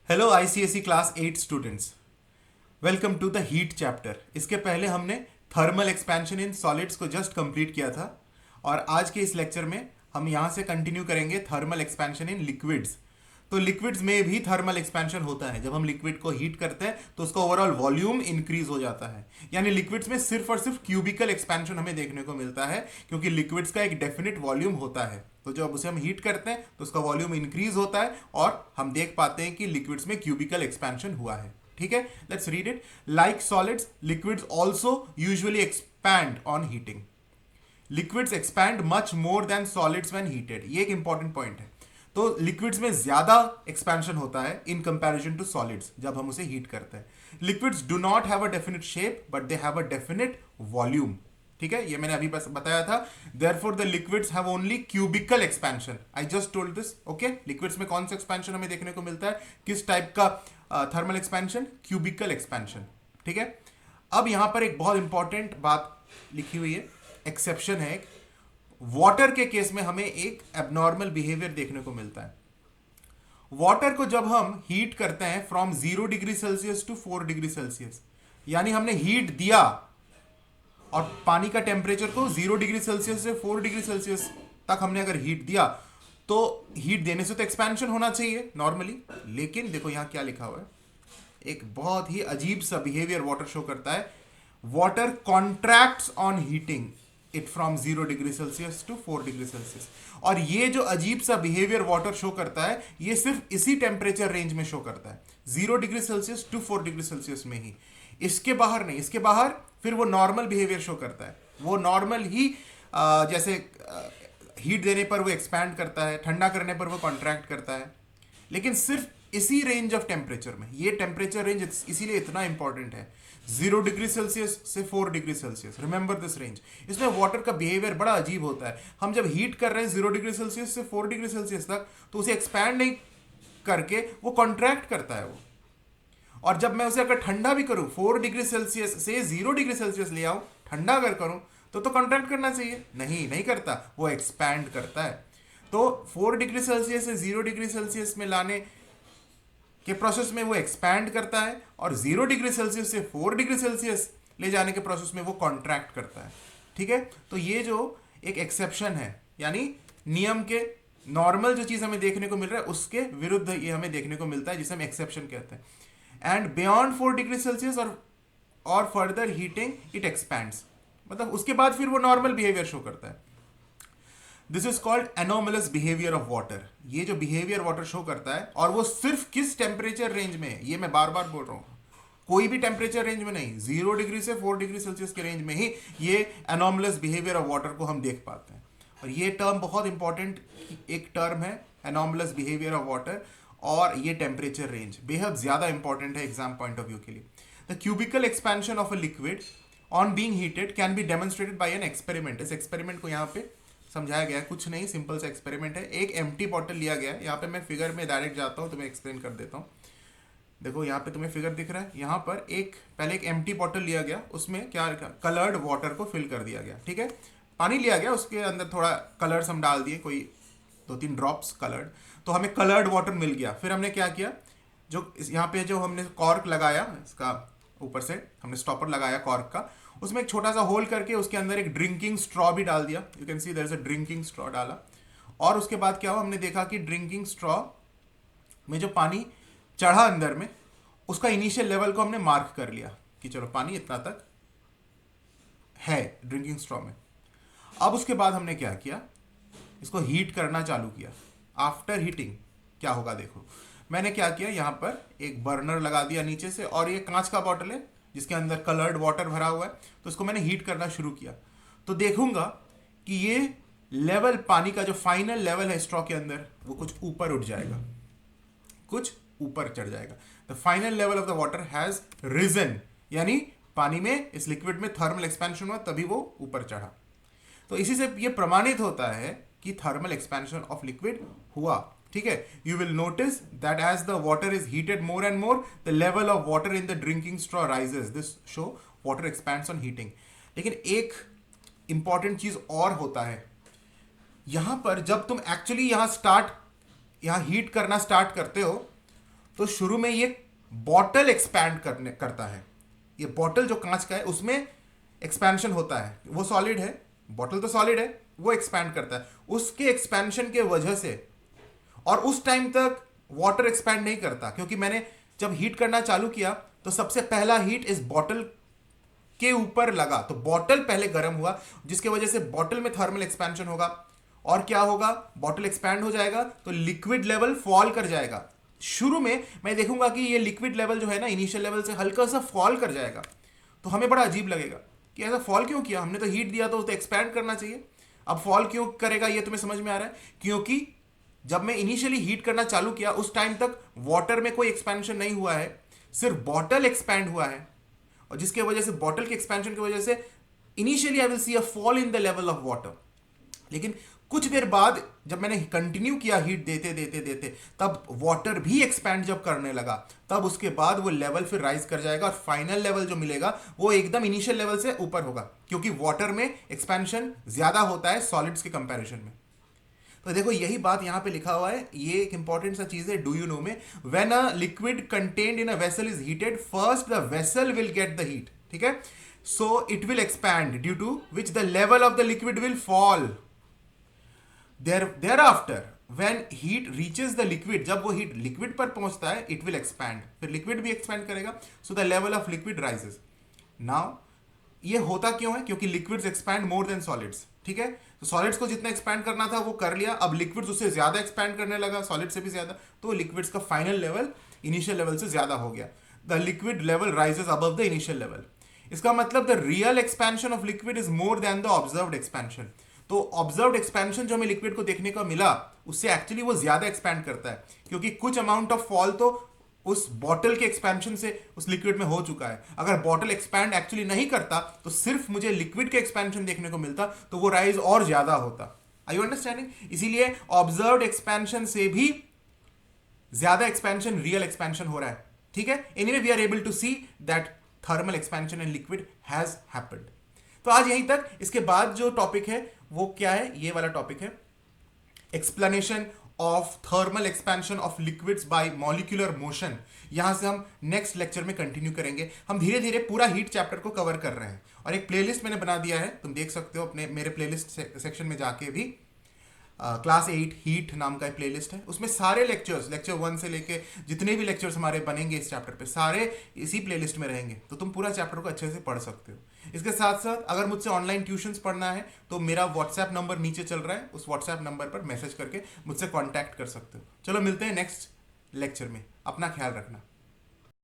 Hello ICSE class 8 students, welcome to the heat chapter. इसके पहले हमने थर्मल एक्सपेंशन इन सॉलिड्स को just complete किया था और आज के इस लेक्चर में हम यहां से कंटिन्यू करेंगे थर्मल एक्सपेंशन इन लिक्विड्स। तो लिक्विड्स में भी थर्मल एक्सपेंशन होता है। जब हम लिक्विड को हीट करते हैं तो उसका ओवरऑल वॉल्यूम इंक्रीज हो जाता है। यानी लिक्विड्स में सिर्फ और सिर्फ क्यूबिकल एक्सपेंशन हमें देखने को मिलता है, क्योंकि लिक्विड्स का एक डेफिनेट वॉल्यूम होता है। तो जब उसे हम हीट करते हैं तो उसका वॉल्यूम इंक्रीज होता है और हम देख पाते हैं कि लिक्विड्स में क्यूबिकल एक्सपेंशन हुआ है। ठीक है, let's read it. Like solids, liquids also usually expand on heating. Liquids expand much more than solids when heated. ये एक इंपॉर्टेंट पॉइंट है। तो लिक्विड्स में ज्यादा एक्सपेंशन होता है इन कंपैरिजन टू सॉलिड्स जब हम उसे हीट करते हैं। Liquids do not have a definite shape but they have a definite volume. ठीक है, ये मैंने अभी बस बताया था। Therefore the liquids have only cubical expansion. I just told this. Okay, liquids में कौन सा एक्सपेंशन हमें देखने को मिलता है, किस टाइप का थर्मल एक्सपेंशन? Cubicle expansion. ठीक है, अब यहां पर एक बहुत इंपॉर्टेंट बात लिखी हुई है, एक्सेप्शन है एक। वाटर के केस में हमें एक एबनॉर्मल बिहेवियर देखने को मिलता है। वाटर को जब हम हीट करते हैं from 0 degree Celsius to 4 degree Celsius, यानी हमने हीट दिया और पानी का टेम्परेचर को 0 डिग्री सेल्सियस से 4 डिग्री सेल्सियस तक हमने अगर हीट दिया, तो हीट देने से तो एक्सपेंशन होना चाहिए नॉर्मली। लेकिन देखो यहां क्या लिखा हुआ है, एक बहुत ही अजीब सा बिहेवियर वाटर शो करता है। Water contracts on heating it from 0 degree Celsius to 4 degree Celsius. और ये जो अजीब सा बिहेवियर वाटर शो करता है, ये सिर्फ इसी टेम्परेचर रेंज में शो करता है, 0 degree Celsius to 4 degree Celsius में ही। इसके बाहर नहीं। इसके बाहर फिर वो नॉर्मल बिहेवियर शो करता है। वो नॉर्मल ही जैसे हीट देने पर वो एक्सपैंड करता है, ठंडा करने पर वो कॉन्ट्रैक्ट करता है, लेकिन सिर्फ इसी रेंज ऑफ टेम्परेचर में। ये टेम्परेचर रेंज इसीलिए इतना इंपॉर्टेंट है, 0 डिग्री सेल्सियस से 4 degree Celsius. Remember this range. इसमें वाटर का बिहेवियर बड़ा अजीब होता है। हम जब हीट कर रहे हैं 0 डिग्री सेल्सियस से 4 डिग्री सेल्सियस तक, तो उसे एक्सपैंड नहीं करके वो कॉन्ट्रैक्ट करता है वो। और जब मैं उसे अगर ठंडा भी करूं, 4 डिग्री सेल्सियस से 0 डिग्री सेल्सियस ले आऊं, ठंडा अगर करूं, तो कॉन्ट्रैक्ट करना चाहिए। नहीं करता, वो एक्सपैंड करता है। तो 4 डिग्री सेल्सियस से 0 डिग्री सेल्सियस में लाने के प्रोसेस में वो एक्सपैंड करता है, और 0 डिग्री सेल्सियस से 4 डिग्री सेल्सियस ले जाने के प्रोसेस में वो कॉन्ट्रैक्ट करता है। ठीक है, तो ये जो एक एक्सेप्शन है, यानी नियम के नॉर्मल जो चीज हमें देखने को मिल रहा है उसके विरुद्ध ये हमें देखने को मिलता है, जिसे हम एक्सेप्शन कहते हैं। एंड बियॉन्ड 4 डिग्री सेल्सियस और फर्दर हीटिंग इट एक्सपैंड्स, मतलब उसके बाद फिर वो नॉर्मल बिहेवियर शो करता है। This is called anomalous behaviour of water. ये जो बिहेवियर वाटर शो करता है, और वो सिर्फ किस टेम्परेचर रेंज में है, ये मैं बार बार बोल रहा हूं, कोई भी टेम्परेचर रेंज में नहीं, 0 डिग्री से 4 डिग्री सेल्सियस के रेंज में ही ये एनोमलस बिहेवियर ऑफ वाटर को हम देख पाते हैं। और ये टर्म बहुत इंपॉर्टेंट एक टर्म है, एनोमलस बिहेवियर ऑफ वाटर। और ये टेम्परेचर रेंज बेहद ज्यादा इंपॉर्टेंट है एग्जाम पॉइंट ऑफ व्यू के लिए। The cubical expansion of a liquid on being heated can be demonstrated by an experiment. इस एक्सपेरिमेंट को यहाँ पे समझाया गया है, कुछ नहीं, सिंपल सा एक्सपेरिमेंट है। एक एम्प्टी बॉटल लिया गया है। यहाँ पे मैं फिगर में डायरेक्ट जाता हूँ, तुम्हें एक्सप्लेन कर देता हूँ। देखो यहाँ पे तुम्हें फिगर दिख रहा है, यहाँ पर पहले एक एम्प्टी बॉटल लिया गया, उसमें क्या कलर्ड वाटर को फिल कर दिया गया। ठीक है, पानी लिया गया, उसके अंदर थोड़ा कलर्स हम डाल दिए, कोई 2-3 ड्रॉप्स कलर्ड, तो हमें कलर्ड वाटर मिल गया। फिर हमने क्या किया, जो यहाँ पे जो हमने कॉर्क लगाया, इसका ऊपर से हमने स्टॉपर लगाया कॉर्क का, उसमें एक छोटा सा होल करके उसके अंदर एक ड्रिंकिंग स्ट्रॉ भी डाल दिया। You can see there is a drinking straw डाला। और उसके बाद क्या हुआ, हमने देखा कि ड्रिंकिंग स्ट्रॉ में जो पानी चढ़ा अंदर में, उसका इनिशियल लेवल को हमने मार्क कर लिया कि चलो पानी इतना तक है ड्रिंकिंग स्ट्रॉ में। अब उसके बाद हमने क्या किया, इसको हीट करना चालू किया। आफ्टर हीटिंग क्या होगा देखो, मैंने क्या किया, यहाँ पर एक बर्नर लगा दिया नीचे से, और ये कांच का बॉटल है जिसके अंदर कलर्ड वाटर भरा हुआ है, तो इसको मैंने हीट करना शुरू किया। तो देखूंगा कि ये लेवल, पानी का जो फाइनल लेवल है स्ट्रॉ के अंदर, वो कुछ ऊपर उठ जाएगा, कुछ ऊपर चढ़ जाएगा। The final level of the water has risen, यानी पानी में, इस लिक्विड में थर्मल एक्सपेंशन हुआ, तभी वो ऊपर चढ़ा। तो इसी से ये प्रमाणित होता है कि थर्मल एक्सपेंशन ऑफ लिक्विड हुआ। ठीक है, you will notice that as the water is heated more and more, the level of water in the drinking straw rises. This show water expands on heating. लेकिन एक important चीज और होता है यहां पर, जब तुम एक्चुअली यहां हीट करना स्टार्ट करते हो, तो शुरू में ये बॉटल एक्सपैंड करता है। ये बॉटल जो कांच का है उसमें एक्सपेंशन होता है, वो सॉलिड है, बॉटल तो सॉलिड है, वो एक्सपैंड करता है। उसके एक्सपेंशन के वजह से, और उस टाइम तक वाटर एक्सपैंड नहीं करता, क्योंकि मैंने जब हीट करना चालू किया तो सबसे पहला हीट इस बॉटल के ऊपर लगा, तो बॉटल पहले गर्म हुआ, जिसके वजह से बॉटल में थर्मल एक्सपेंशन होगा। और क्या होगा, बॉटल एक्सपैंड हो जाएगा तो लिक्विड लेवल फॉल कर जाएगा। शुरू में मैं देखूंगा कि ये लिक्विड लेवल जो है ना, इनिशियल लेवल से हल्का सा फॉल कर जाएगा, तो हमें बड़ा अजीब लगेगा कि ऐसा फॉल क्यों किया, हमने तो हीट दिया तो एक्सपैंड करना चाहिए, अब फॉल क्यों करेगा। ये तुम्हें समझ में आ रहा है, क्योंकि जब मैं इनिशियली हीट करना चालू किया उस टाइम तक वाटर में कोई एक्सपेंशन नहीं हुआ है, सिर्फ बॉटल एक्सपैंड हुआ है, और जिसके वजह से बॉटल के एक्सपेंशन की वजह से initially I will see a fall in the level of water. लेकिन कुछ देर बाद जब मैंने कंटिन्यू किया हीट देते देते देते, तब वाटर भी एक्सपैंड जब करने लगा, तब उसके बाद वो लेवल फिर राइज कर जाएगा, और फाइनल लेवल जो मिलेगा वो एकदम इनिशियल लेवल से ऊपर होगा, क्योंकि वाटर में एक्सपेंशन ज्यादा होता है सॉलिड्स के कंपैरिजन में। तो देखो यही बात यहां पे लिखा हुआ है, ये एक इंपॉर्टेंट सा चीज है डू यू नो में, when a liquid contained in a vessel is heated, first the vessel will get the heat, ठीक है, so it will expand, due to which the level of the liquid will fall. thereafter when heat reaches the liquid, जब वो heat liquid पर पहुंचता है, it will expand, फिर liquid भी expand करेगा, so the level of liquid rises. now ये होता क्यों है, क्योंकि liquids expand more than solids, ठीक है, तो सॉलिड्स को जितना एक्सपैंड करना था वो कर लिया, अब लिक्विड्स उससे ज्यादा एक्सपैंड करने लगा, सॉलिड से भी ज्यादा, तो लिक्विड्स का फाइनल लेवल इनिशियल लेवल से ज्यादा हो गया, the liquid level rises above the initial level. इसका मतलब the real expansion of liquid is more than the observed expansion. तो ऑब्जर्व्ड एक्सपेंशन जो हमें लिक्विड को देखने को मिला, उससे एक्चुअली वो ज्यादा एक्सपैंड करता है, क्योंकि कुछ अमाउंट ऑफ फॉल तो उस बॉटल के एक्सपेंशन से उस लिक्विड में हो चुका है। अगर बॉटल एक्सपैंड एक्चुअली नहीं करता तो सिर्फ मुझे लिक्विड के एक्सपेंशन देखने को मिलता, तो वो राइज और ज्यादा होता। Are you understanding? इसीलिए ऑब्जर्व्ड एक्सपेंशन से भी ज्यादा एक्सपेंशन रियल एक्सपेंशन हो रहा है, ठीक है। Anyway we are able to see that thermal expansion in liquid has happened. तो आज यहीं तक। इसके बाद जो टॉपिक है वो क्या है, ये वाला टॉपिक है explanation of thermal expansion of liquids bye molecular motion. यहां से हम नेक्स्ट लेक्चर में कंटिन्यू करेंगे। हम धीरे धीरे पूरा हीट चैप्टर को कवर कर रहे हैं, और एक प्लेलिस्ट मैंने बना दिया है, तुम देख सकते हो अपने मेरे प्लेलिस्ट सेक्शन में जाके भी। क्लास 8 हीट नाम का एक प्लेलिस्ट है, उसमें सारे लेक्चर्स, लेक्चर 1 से लेके जितने भी लेक्चर्स हमारे बनेंगे इस चैप्टर पे, सारे इसी प्लेलिस्ट में रहेंगे, तो तुम पूरा चैप्टर को अच्छे से पढ़ सकते हो। इसके साथ साथ अगर मुझसे ऑनलाइन ट्यूशंस पढ़ना है तो मेरा व्हाट्सएप नंबर नीचे चल रहा है, उस व्हाट्सएप नंबर पर मैसेज करके मुझसे कॉन्टैक्ट कर सकते हो। चलो मिलते हैं नेक्स्ट लेक्चर में, अपना ख्याल रखना।